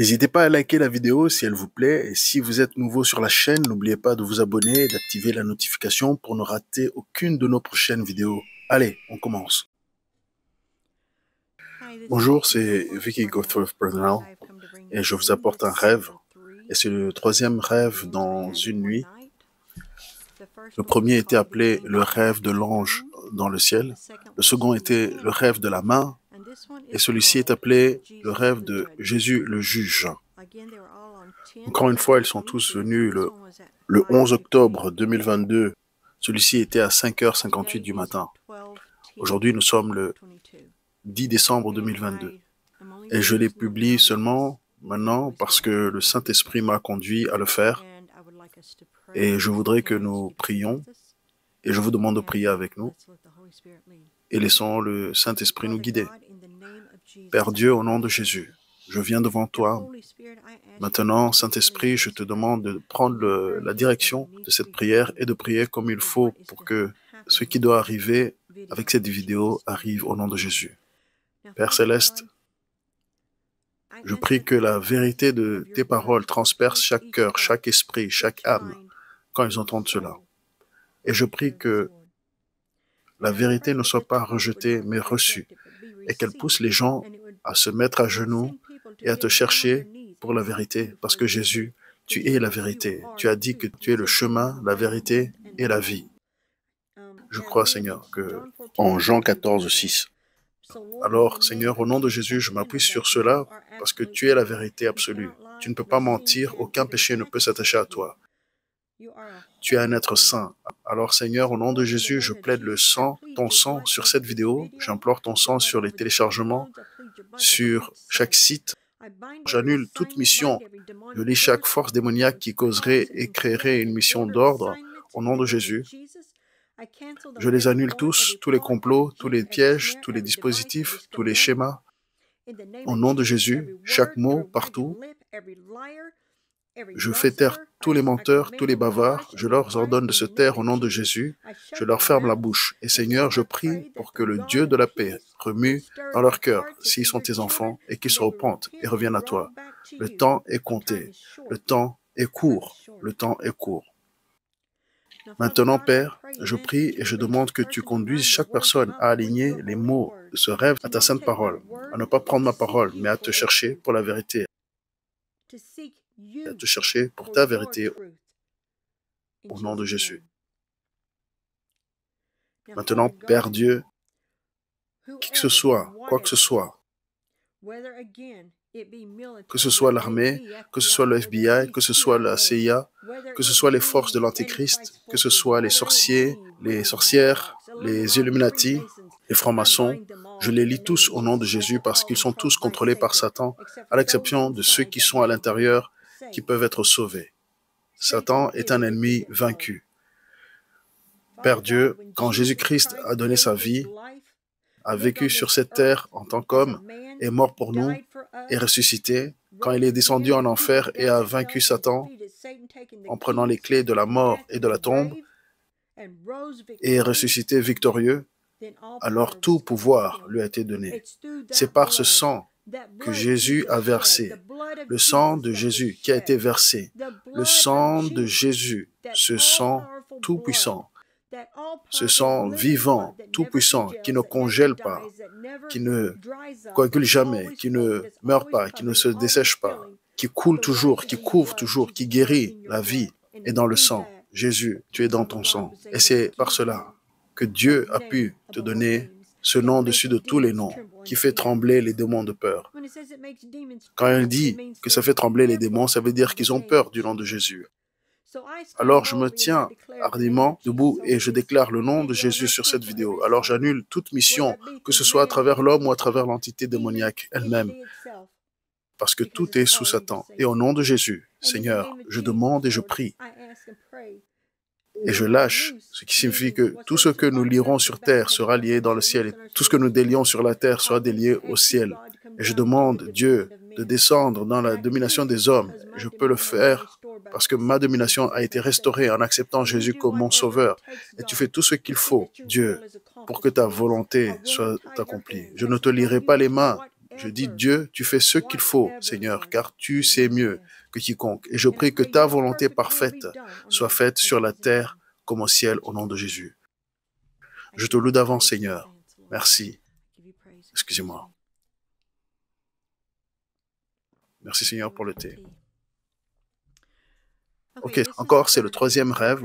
N'hésitez pas à liker la vidéo si elle vous plaît et si vous êtes nouveau sur la chaîne, n'oubliez pas de vous abonner et d'activer la notification pour ne rater aucune de nos prochaines vidéos. Allez, on commence. Bonjour, c'est Vicky Gothworth Brunel et je vous apporte un rêve. Et c'est le troisième rêve dans une nuit. Le premier était appelé le rêve de l'ange dans le ciel. Le second était le rêve de la main. Et celui-ci est appelé le rêve de Jésus le juge. Encore une fois, ils sont tous venus le 11 octobre 2022. Celui-ci était à 5h58 du matin. Aujourd'hui, nous sommes le 10 décembre 2022. Et je les publie seulement maintenant parce que le Saint-Esprit m'a conduit à le faire. Et je voudrais que nous prions. Et je vous demande de prier avec nous. Et laissons le Saint-Esprit nous guider. Père Dieu, au nom de Jésus, je viens devant toi. Maintenant, Saint-Esprit, je te demande de prendre la direction de cette prière et de prier comme il faut pour que ce qui doit arriver avec cette vidéo arrive au nom de Jésus. Père Céleste, je prie que la vérité de tes paroles transperce chaque cœur, chaque esprit, chaque âme quand ils entendent cela. Et je prie que la vérité ne soit pas rejetée, mais reçue, et qu'elle pousse les gens à se mettre à genoux et à te chercher pour la vérité, parce que Jésus, tu es la vérité. Tu as dit que tu es le chemin, la vérité et la vie. Je crois, Seigneur, que en Jean 14, 6. Alors, Seigneur, au nom de Jésus, je m'appuie sur cela parce que tu es la vérité absolue. Tu ne peux pas mentir, aucun péché ne peut s'attacher à toi. Tu es un être saint. Alors, Seigneur, au nom de Jésus, je plaide ton sang sur cette vidéo. J'implore ton sang sur les téléchargements, sur chaque site. J'annule toute mission. Je lis chaque force démoniaque qui causerait et créerait une mission d'ordre au nom de Jésus. Je les annule tous les complots, tous les pièges, tous les dispositifs, tous les schémas. Au nom de Jésus, chaque mot, partout. Je fais taire tous les menteurs, tous les bavards. Je leur ordonne de se taire au nom de Jésus. Je leur ferme la bouche. Et Seigneur, je prie pour que le Dieu de la paix remue dans leur cœur, s'ils sont tes enfants, et qu'ils se repentent et reviennent à toi. Le temps est compté. Le temps est court. Le temps est court. Maintenant, Père, je prie et je demande que tu conduises chaque personne à aligner les mots de ce rêve à ta sainte parole, à ne pas prendre ma parole, mais à te chercher pour la vérité, à te chercher pour ta vérité au nom de Jésus. Maintenant, Père Dieu, qui que ce soit, quoi que ce soit, que ce soit l'armée, que ce soit le FBI, que ce soit la CIA, que ce soit les forces de l'Antéchrist, que ce soit les sorciers, les sorcières, les Illuminati, les francs-maçons, je les lis tous au nom de Jésus parce qu'ils sont tous contrôlés par Satan, à l'exception de ceux qui sont à l'intérieur, qui peuvent être sauvés. Satan est un ennemi vaincu. Père Dieu, quand Jésus-Christ a donné sa vie, a vécu sur cette terre en tant qu'homme, est mort pour nous, est ressuscité, quand il est descendu en enfer et a vaincu Satan en prenant les clés de la mort et de la tombe, et est ressuscité victorieux, alors tout pouvoir lui a été donné. C'est par ce sang que Jésus a versé, le sang de Jésus qui a été versé, le sang de Jésus, ce sang tout-puissant, ce sang vivant, tout-puissant, qui ne congèle pas, qui ne coagule jamais, qui ne meurt pas, qui ne se dessèche pas, qui coule toujours, qui couvre toujours, qui guérit. La vie est dans le sang. Jésus, tu es dans ton sang. Et c'est par cela que Dieu a pu te donner ce nom au-dessus de tous les noms, qui fait trembler les démons de peur. Quand il dit que ça fait trembler les démons, ça veut dire qu'ils ont peur du nom de Jésus. Alors je me tiens hardiment debout et je déclare le nom de Jésus sur cette vidéo. Alors j'annule toute mission, que ce soit à travers l'homme ou à travers l'entité démoniaque elle-même, parce que tout est sous Satan. Et au nom de Jésus, Seigneur, je demande et je prie. Et je lâche, ce qui signifie que tout ce que nous lierons sur terre sera lié dans le ciel, et tout ce que nous délions sur la terre sera délié au ciel. Et je demande, Dieu, de descendre dans la domination des hommes. Je peux le faire parce que ma domination a été restaurée en acceptant Jésus comme mon sauveur. Et tu fais tout ce qu'il faut, Dieu, pour que ta volonté soit accomplie. Je ne te lierai pas les mains Je dis, Dieu, tu fais ce qu'il faut, Seigneur, car tu sais mieux que quiconque. Et je prie que ta volonté parfaite soit faite sur la terre comme au ciel, au nom de Jésus. Je te loue d'avance, Seigneur. Merci. Excusez-moi. Merci, Seigneur, pour le thé. Ok, encore, c'est le troisième rêve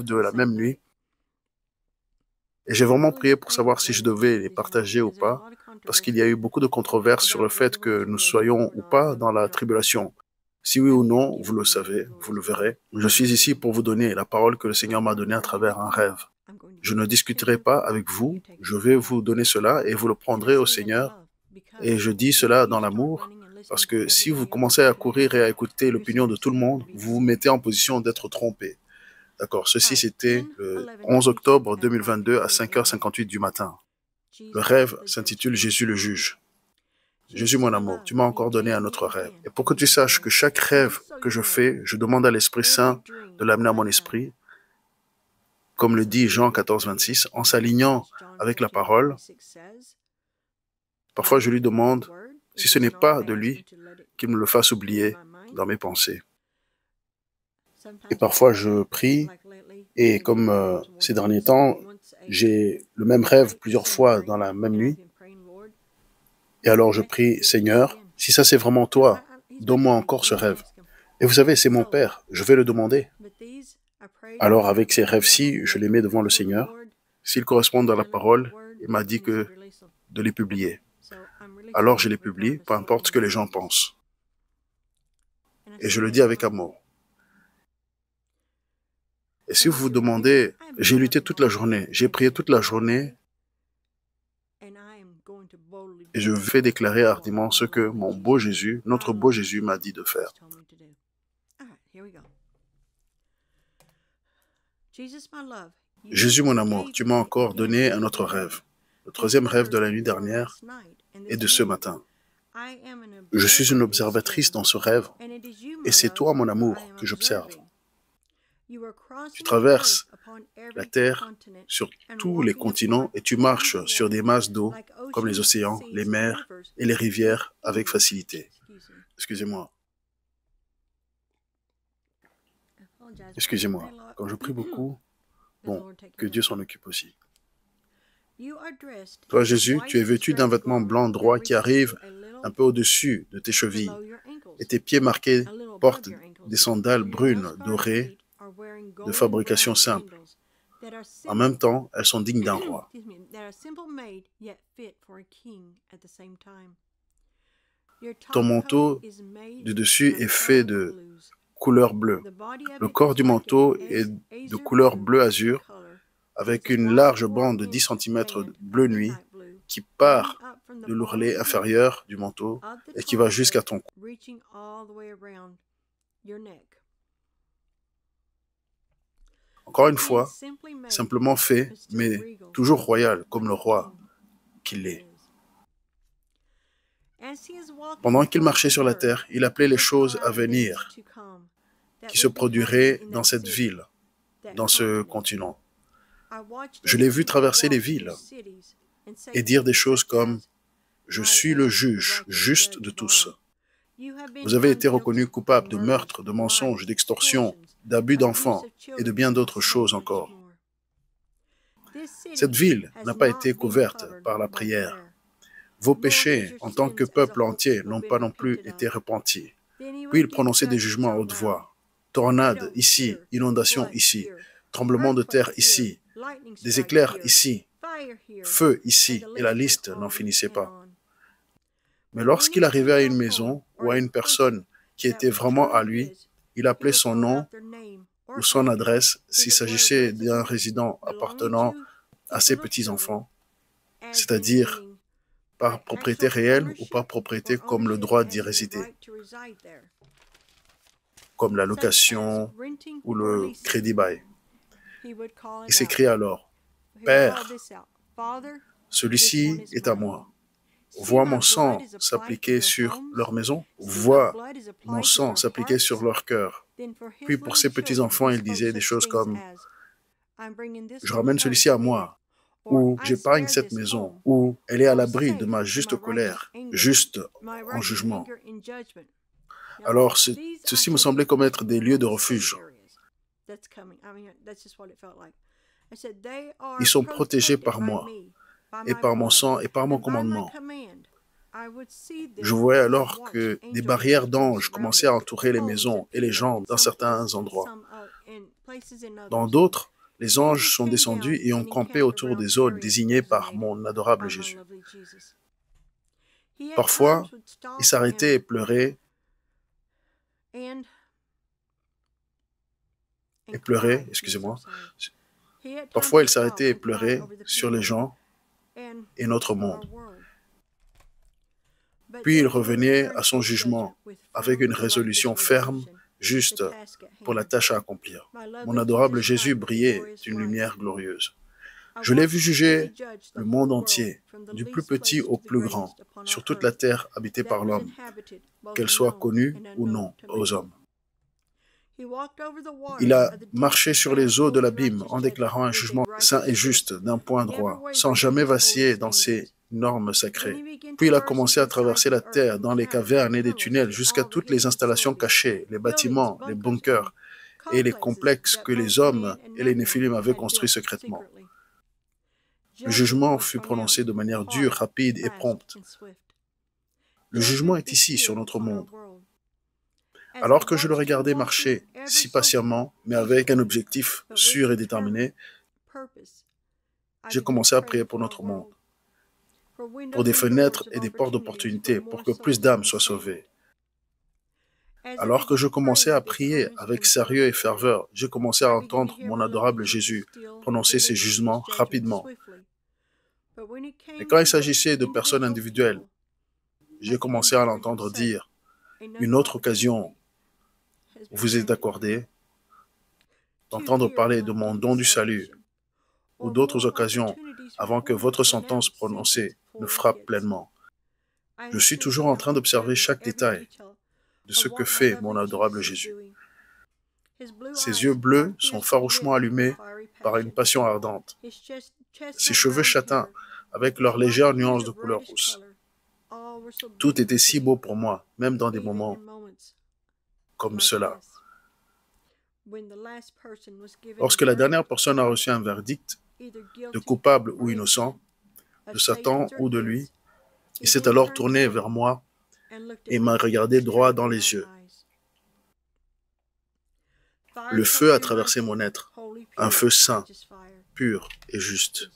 de la même nuit. Et j'ai vraiment prié pour savoir si je devais les partager ou pas, parce qu'il y a eu beaucoup de controverses sur le fait que nous soyons ou pas dans la tribulation. Si oui ou non, vous le savez, vous le verrez. Je suis ici pour vous donner la parole que le Seigneur m'a donnée à travers un rêve. Je ne discuterai pas avec vous, je vais vous donner cela et vous le prendrez au Seigneur. Et je dis cela dans l'amour, parce que si vous commencez à courir et à écouter l'opinion de tout le monde, vous vous mettez en position d'être trompé. D'accord, ceci c'était le 11 octobre 2022 à 5h58 du matin. Le rêve s'intitule Jésus le juge. Jésus mon amour, tu m'as encore donné un autre rêve. Et pour que tu saches que chaque rêve que je fais, je demande à l'Esprit Saint de l'amener à mon esprit, comme le dit Jean 14, 26, en s'alignant avec la parole. Parfois je lui demande, si ce n'est pas de lui, qu'il me le fasse oublier dans mes pensées. Et parfois je prie, et comme ces derniers temps, j'ai le même rêve plusieurs fois dans la même nuit. Et alors je prie, Seigneur, si ça c'est vraiment toi, donne-moi encore ce rêve. Et vous savez, c'est mon Père, je vais le demander. Alors avec ces rêves-ci, je les mets devant le Seigneur. S'ils correspondent à la parole, il m'a dit que de les publier. Alors je les publie, peu importe ce que les gens pensent. Et je le dis avec amour. Et si vous vous demandez, j'ai lutté toute la journée, j'ai prié toute la journée, et je vais déclarer hardiment ce que mon beau Jésus, notre beau Jésus m'a dit de faire. Jésus, mon amour, tu m'as encore donné un autre rêve. Le troisième rêve de la nuit dernière et de ce matin. Je suis une observatrice dans ce rêve, et c'est toi, mon amour, que j'observe. Tu traverses la terre sur tous les continents et tu marches sur des masses d'eau comme les océans, les mers et les rivières avec facilité. Excusez-moi. Excusez-moi. Quand je prie beaucoup, bon, que Dieu s'en occupe aussi. Toi, Jésus, tu es vêtu d'un vêtement blanc droit qui arrive un peu au-dessus de tes chevilles et tes pieds marqués portent des sandales brunes dorées de fabrication simple. En même temps, elles sont dignes d'un roi. Ton manteau du dessus est fait de couleur bleue. Le corps du manteau est de couleur bleu azur avec une large bande de 10 cm bleu nuit qui part de l'ourlet inférieur du manteau et qui va jusqu'à ton cou. Encore une fois, simplement fait, mais toujours royal, comme le roi qu'il est. Pendant qu'il marchait sur la terre, il appelait les choses à venir qui se produiraient dans cette ville, dans ce continent. Je l'ai vu traverser les villes et dire des choses comme « Je suis le juge juste de tous ». Vous avez été reconnu coupable de meurtre, de mensonge, d'extorsion, d'abus d'enfants et de bien d'autres choses encore. Cette ville n'a pas été couverte par la prière. Vos péchés, en tant que peuple entier, n'ont pas non plus été repentis. Puis il prononçait des jugements à haute voix. Tornade ici, inondation ici, tremblement de terre ici, des éclairs ici, feu ici, et la liste n'en finissait pas. Mais lorsqu'il arrivait à une maison ou à une personne qui était vraiment à lui, il appelait son nom ou son adresse s'il s'agissait d'un résident appartenant à ses petits-enfants, c'est-à-dire par propriété réelle ou par propriété comme le droit d'y résider, comme la location ou le crédit-bail. Il s'écrie alors, « Père, celui-ci est à moi. Vois mon sang s'appliquer sur leur maison, vois mon sang s'appliquer sur leur cœur. » Puis pour ses petits-enfants, il disait des choses comme « Je ramène celui-ci à moi. ou j'épargne cette maison, ou elle est à l'abri de ma juste colère, juste en jugement. Alors, ceci me semblait comme être des lieux de refuge. Ils sont protégés par moi, et par mon sang, et par mon commandement. Je voyais alors que des barrières d'anges commençaient à entourer les maisons et les gens dans certains endroits. Dans d'autres, les anges sont descendus et ont campé autour des zones désignées par mon adorable Jésus. Parfois, ils s'arrêtaient et pleuraient, excusez-moi. Parfois, ils s'arrêtaient et pleuraient sur les gens et notre monde. Puis il revenait à son jugement avec une résolution ferme, juste pour la tâche à accomplir. Mon adorable Jésus brillait d'une lumière glorieuse. Je l'ai vu juger le monde entier, du plus petit au plus grand, sur toute la terre habitée par l'homme, qu'elle soit connue ou non aux hommes. Il a marché sur les eaux de l'abîme en déclarant un jugement saint et juste d'un point droit, sans jamais vaciller dans ses normes sacrées. Puis il a commencé à traverser la terre dans les cavernes et des tunnels jusqu'à toutes les installations cachées, les bâtiments, les bunkers et les complexes que les hommes et les Néphilim avaient construits secrètement. Le jugement fut prononcé de manière dure, rapide et prompte. Le jugement est ici, sur notre monde. Alors que je le regardais marcher si patiemment, mais avec un objectif sûr et déterminé, j'ai commencé à prier pour notre monde, pour des fenêtres et des portes d'opportunité, pour que plus d'âmes soient sauvées. Alors que je commençais à prier avec sérieux et ferveur, j'ai commencé à entendre mon adorable Jésus prononcer ses jugements rapidement. Et quand il s'agissait de personnes individuelles, j'ai commencé à l'entendre dire « Une autre occasion vous est accordée d'entendre parler de mon don du salut ou d'autres occasions avant que votre sentence prononcée ne frappe pleinement. Je suis toujours en train d'observer chaque détail de ce que fait mon adorable Jésus. Ses yeux bleus sont farouchement allumés par une passion ardente. Ses cheveux châtains avec leurs légères nuances de couleur rousse. Tout était si beau pour moi, même dans des moments comme cela. Lorsque la dernière personne a reçu un verdict, de coupable ou innocent, de Satan ou de lui, il s'est alors tourné vers moi et m'a regardé droit dans les yeux. Le feu a traversé mon être, un feu saint, pur et juste.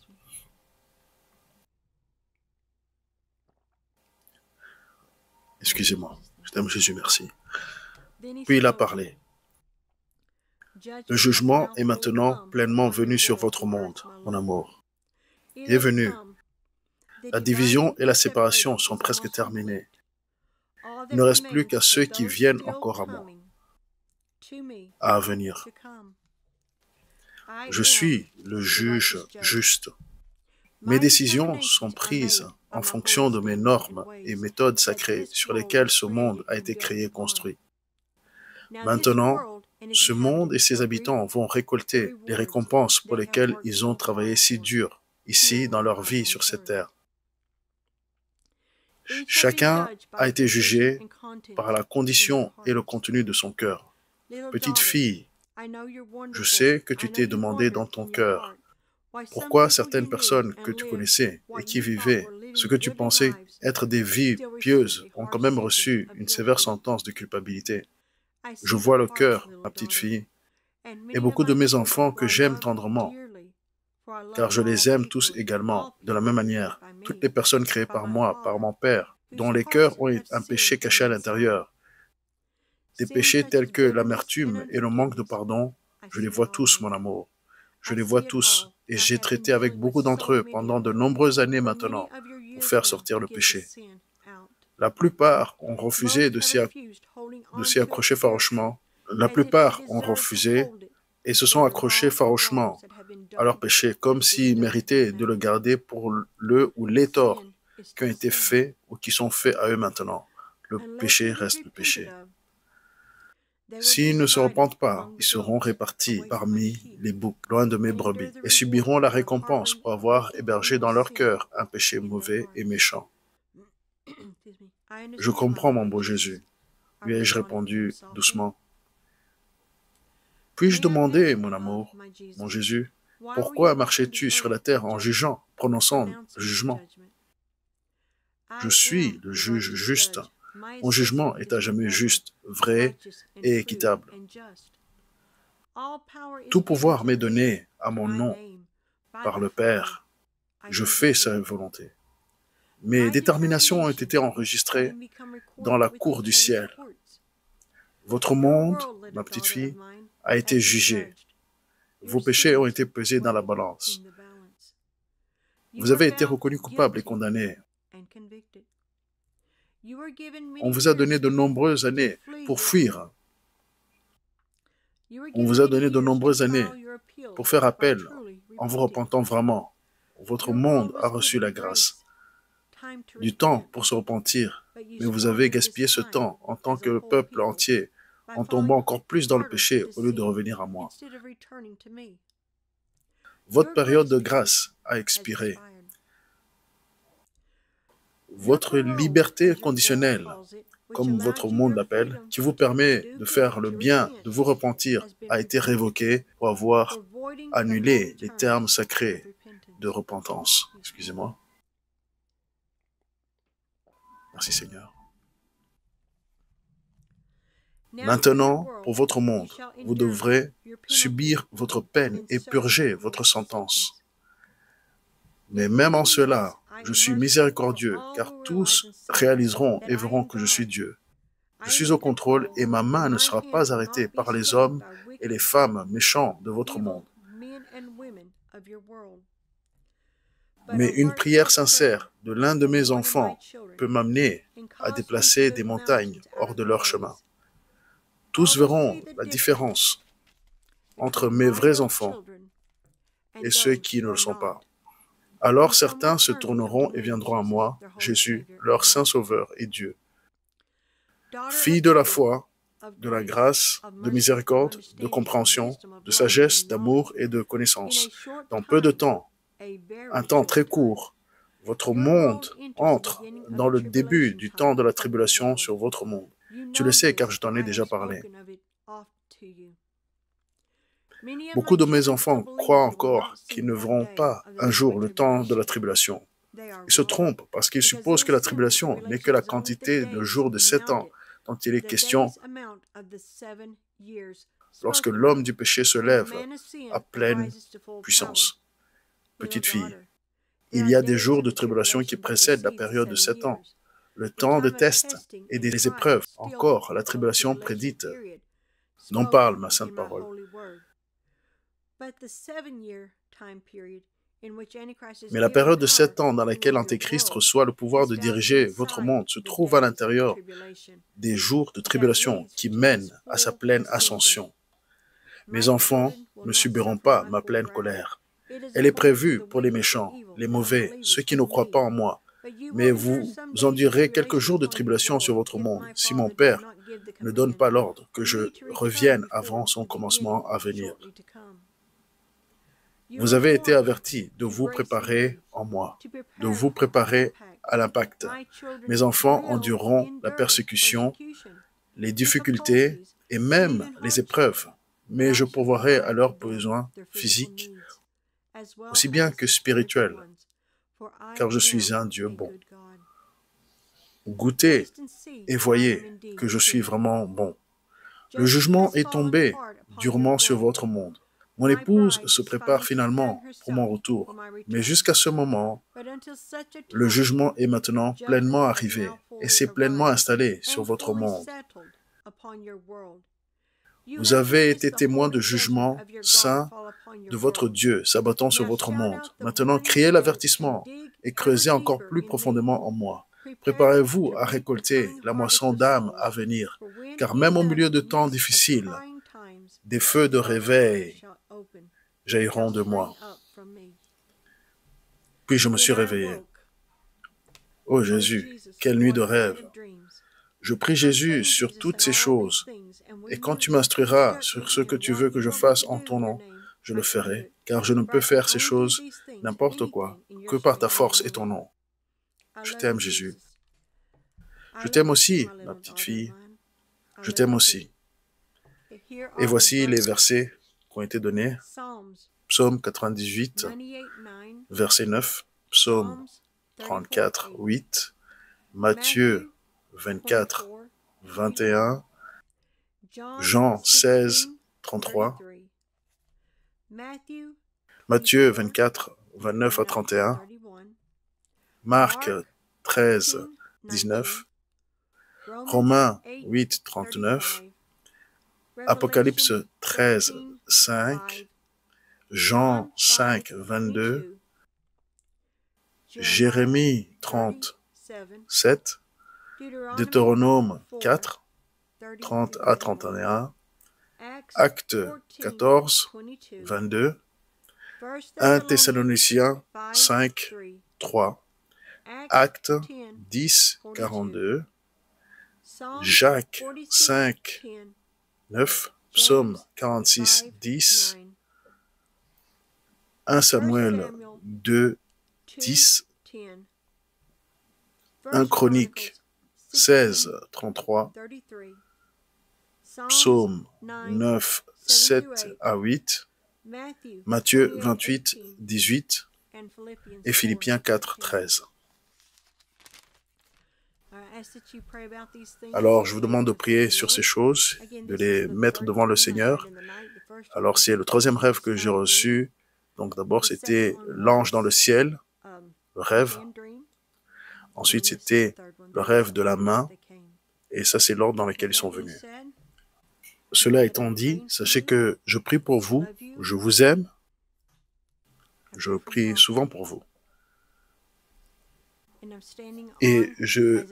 Excusez-moi, je t'aime Jésus, merci. Puis il a parlé. Le jugement est maintenant pleinement venu sur votre monde, mon amour. Il est venu. La division et la séparation sont presque terminées. Il ne reste plus qu'à ceux qui viennent encore à moi, à venir. Je suis le juge juste. Mes décisions sont prises en fonction de mes normes et méthodes sacrées sur lesquelles ce monde a été créé et construit. Maintenant, ce monde et ses habitants vont récolter les récompenses pour lesquelles ils ont travaillé si dur ici dans leur vie sur cette terre. Chacun a été jugé par la condition et le contenu de son cœur. Petite fille, je sais que tu t'es demandé dans ton cœur pourquoi certaines personnes que tu connaissais et qui vivaient ce que tu pensais être des vies pieuses ont quand même reçu une sévère sentence de culpabilité. Je vois le cœur, ma petite fille, et beaucoup de mes enfants que j'aime tendrement, car je les aime tous également, de la même manière. Toutes les personnes créées par moi, par mon Père, dont les cœurs ont un péché caché à l'intérieur. Des péchés tels que l'amertume et le manque de pardon, je les vois tous, mon amour. Je les vois tous, et j'ai traité avec beaucoup d'entre eux pendant de nombreuses années maintenant pour faire sortir le péché. La plupart ont refusé de s'y accrocher farouchement. La plupart ont refusé et se sont accrochés farouchement à leur péché, comme s'ils méritaient de le garder pour le ou les torts qui ont été faits ou qui sont faits à eux maintenant. Le péché reste le péché. S'ils ne se repentent pas, ils seront répartis parmi les boucs, loin de mes brebis, et subiront la récompense pour avoir hébergé dans leur cœur un péché mauvais et méchant. Je comprends, mon beau Jésus, lui ai-je répondu doucement. Puis-je demander, mon amour, mon Jésus, pourquoi marchais-tu sur la terre en jugeant, prononçant jugement? Je suis le juge juste. Mon jugement est à jamais juste, vrai et équitable. Tout pouvoir m'est donné à mon nom par le Père. Je fais sa volonté. Mes déterminations ont été enregistrées dans la cour du ciel. Votre monde, ma petite fille, a été jugé. Vos péchés ont été pesés dans la balance. Vous avez été reconnu coupable et condamné. On vous a donné de nombreuses années pour fuir. On vous a donné de nombreuses années pour faire appel en vous repentant vraiment. Votre monde a reçu la grâce. Du temps pour se repentir, mais vous avez gaspillé ce temps en tant que peuple entier en tombant encore plus dans le péché au lieu de revenir à moi. Votre période de grâce a expiré. Votre liberté conditionnelle, comme votre monde l'appelle, qui vous permet de faire le bien, de vous repentir, a été révoquée pour avoir annulé les termes sacrés de repentance. Excusez-moi. Merci Seigneur. Maintenant, pour votre monde, vous devrez subir votre peine et purger votre sentence. Mais même en cela, je suis miséricordieux, car tous réaliseront et verront que je suis Dieu. Je suis au contrôle et ma main ne sera pas arrêtée par les hommes et les femmes méchants de votre monde. Mais une prière sincère de l'un de mes enfants peut m'amener à déplacer des montagnes hors de leur chemin. Tous verront la différence entre mes vrais enfants et ceux qui ne le sont pas. Alors certains se tourneront et viendront à moi, Jésus, leur Saint Sauveur et Dieu. Fille de la foi, de la grâce, de miséricorde, de compréhension, de sagesse, d'amour et de connaissance. Dans peu de temps, un temps très court, votre monde entre dans le début du temps de la tribulation sur votre monde. Tu le sais car je t'en ai déjà parlé. Beaucoup de mes enfants croient encore qu'ils ne verront pas un jour le temps de la tribulation. Ils se trompent parce qu'ils supposent que la tribulation n'est que la quantité de jours de 7 ans dont il est question lorsque l'homme du péché se lève à pleine puissance. Petite fille, il y a des jours de tribulation qui précèdent la période de 7 ans, le temps de tests et des épreuves, encore la tribulation prédite, dont parle ma sainte parole. Mais la période de 7 ans dans laquelle l'Antéchrist reçoit le pouvoir de diriger votre monde se trouve à l'intérieur des jours de tribulation qui mènent à sa pleine ascension. Mes enfants ne subiront pas ma pleine colère. Elle est prévue pour les méchants, les mauvais, ceux qui ne croient pas en moi. Mais vous endurerez quelques jours de tribulation sur votre monde, si mon Père ne donne pas l'ordre que je revienne avant son commencement à venir. Vous avez été avertis de vous préparer en moi, de vous préparer à l'impact. Mes enfants endureront la persécution, les difficultés et même les épreuves, mais je pourvoirai à leurs besoins physiques, aussi bien que spirituels, car je suis un Dieu bon. Goûtez et voyez que je suis vraiment bon. Le jugement est tombé durement sur votre monde. Mon épouse se prépare finalement pour mon retour, mais jusqu'à ce moment, le jugement est maintenant pleinement arrivé et s'est pleinement installé sur votre monde. Vous avez été témoin de jugement saint de votre Dieu s'abattant sur votre monde. Maintenant, criez l'avertissement et creusez encore plus profondément en moi. Préparez-vous à récolter la moisson d'âme à venir, car même au milieu de temps difficiles, des feux de réveil jailliront de moi. Puis je me suis réveillé. Oh Jésus, quelle nuit de rêve! Je prie Jésus sur toutes ces choses Et quand tu m'instruiras sur ce que tu veux que je fasse en ton nom, je le ferai, car je ne peux faire ces choses n'importe quoi que par ta force et ton nom. Je t'aime, Jésus. Je t'aime aussi, ma petite fille. Je t'aime aussi. Et voici les versets qui ont été donnés. Psaume 98, verset 9. Psaume 34, 8. Matthieu 24, 21. Jean 16, 33. Matthieu 24, 29 à 31. Marc 13, 19. Romains 8, 39. Apocalypse 13, 5. Jean 5, 22. Jérémie 30, 7. Deutéronome 4, 30 à 31. Actes 14, 22. 1 Thessaloniciens 5, 3. Actes 10, 42. Jacques 5, 9. Psaume 46, 10. 1 Samuel 2, 10. 1 Chronique 16, 33. Psaume 9, 7 à 8. Matthieu 28, 18. Et Philippiens 4, 13. Alors, je vous demande de prier sur ces choses, de les mettre devant le Seigneur. Alors, c'est le troisième rêve que j'ai reçu. Donc, d'abord, c'était l'ange dans le ciel, le rêve. Ensuite, c'était le rêve de la main. Et ça, c'est l'ordre dans lequel ils sont venus. Cela étant dit, sachez que je prie pour vous, je vous aime, je prie souvent pour vous. Et je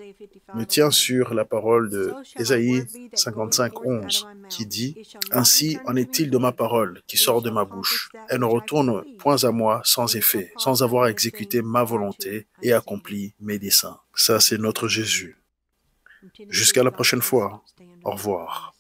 me tiens sur la parole de Ésaïe 55, 11, qui dit « Ainsi en est-il de ma parole qui sort de ma bouche. Elle ne retourne point à moi sans effet, sans avoir exécuté ma volonté et accompli mes desseins. » Ça, c'est notre Jésus. Jusqu'à la prochaine fois. Au revoir.